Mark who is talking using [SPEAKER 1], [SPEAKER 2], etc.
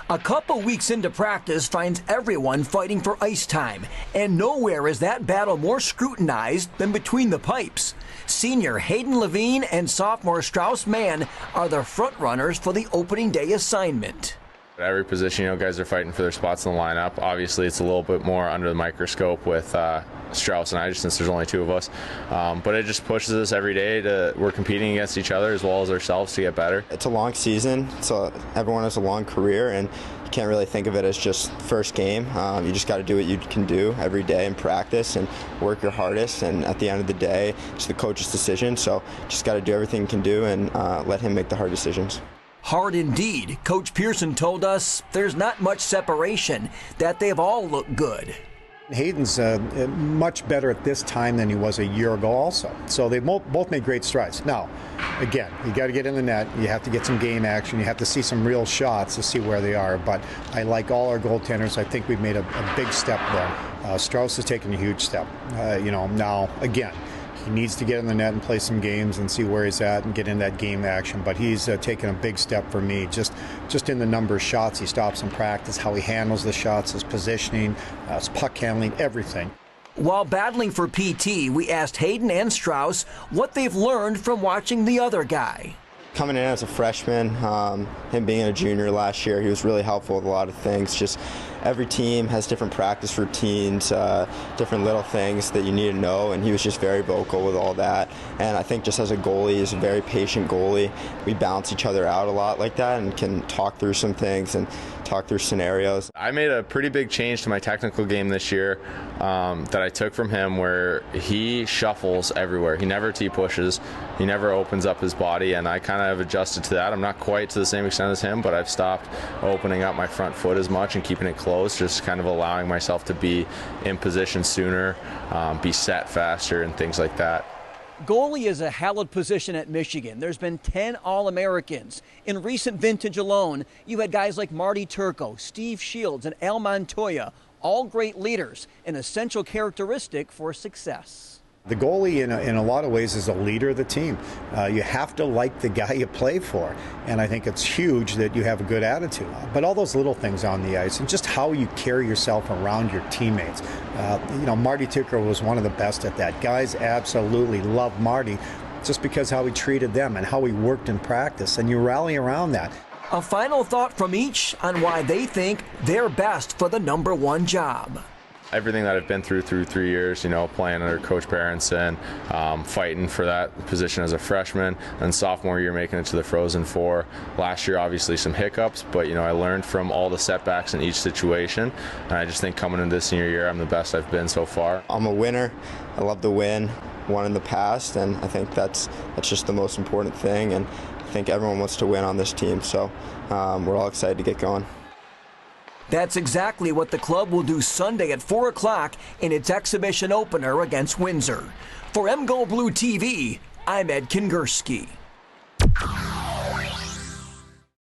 [SPEAKER 1] A couple weeks into practice finds everyone fighting for ice time, and nowhere is that battle more scrutinized than between the pipes. Senior Hayden Levine and sophomore Strauss Mann are the front runners for the opening day assignment.
[SPEAKER 2] At every position, guys are fighting for their spots in the lineup. Obviously, it's a little bit more under the microscope with Strauss and I, just since there's only two of us. But it just pushes us every day we're competing against each other as well as ourselves to get better.
[SPEAKER 3] It's a long season, so everyone has a long career, and you can't really think of it as just first game. You just got to do what you can do every day in practice and work your hardest. And at the end of the day, it's the coach's decision. So just got to do everything you can do and let him make the hard decisions.
[SPEAKER 1] Hard indeed. Coach Pearson told us there's not much separation, that they've all looked good.
[SPEAKER 4] Hayden's much better at this time than he was a year ago also. So they both made great strides. Now, again, you got to get in the net. You have to get some game action. You have to see some real shots to see where they are. But I like all our goaltenders. I think we've made a big step there. Strauss has taken a huge step. Now, again, he needs to get in the net and play some games and see where he's at and get in that game action. But he's taken a big step for me, just in the number of shots he stops in practice, how he handles the shots, his positioning, his puck handling, everything.
[SPEAKER 1] While battling for PT, we asked Hayden and Strauss what they've learned from watching the other guy.
[SPEAKER 3] Coming in as a freshman, him being a junior last year, he was really helpful with a lot of things. Just every team has different practice routines, different little things that you need to know, and he was just very vocal with all that. And I think just as a goalie, he's a very patient goalie. We balance each other out a lot like that and can talk through some things and talk through scenarios.
[SPEAKER 2] I made a pretty big change to my technical game this year that I took from him, where he shuffles everywhere. He never T-pushes. He never opens up his body, and I kind of have adjusted to that. I'm not quite to the same extent as him, but I've stopped opening up my front foot as much and keeping it close, just kind of allowing myself to be in position sooner, be set faster, and things like that.
[SPEAKER 1] Goalie is a hallowed position at Michigan. There's been 10 All-Americans. In recent vintage alone, you had guys like Marty Turco, Steve Shields, and Al Montoya, all great leaders, an essential characteristic for success.
[SPEAKER 4] The goalie, in a lot of ways, is a leader of the team. You have to like the guy you play for, and I think it's huge that you have a good attitude. But all those little things on the ice and just how you carry yourself around your teammates. Marty Turco was one of the best at that. Guys absolutely love Marty just because how he treated them and how he worked in practice, and you rally around that.
[SPEAKER 1] A final thought from each on why they think they're best for the #1 job.
[SPEAKER 2] Everything that I've been through 3 years, playing under Coach Berenson, fighting for that position as a freshman, and sophomore year making it to the Frozen Four. Last year, obviously some hiccups, but I learned from all the setbacks in each situation, and I just think coming into this senior year, I'm the best I've been so far.
[SPEAKER 3] I'm a winner. I love to win. Won in the past, and I think that's just the most important thing, and I think everyone wants to win on this team, so we're all excited to get going.
[SPEAKER 1] That's exactly what the club will do Sunday at 4 o'clock in its exhibition opener against Windsor. For MGO Blue TV, I'm Ed Kingerski.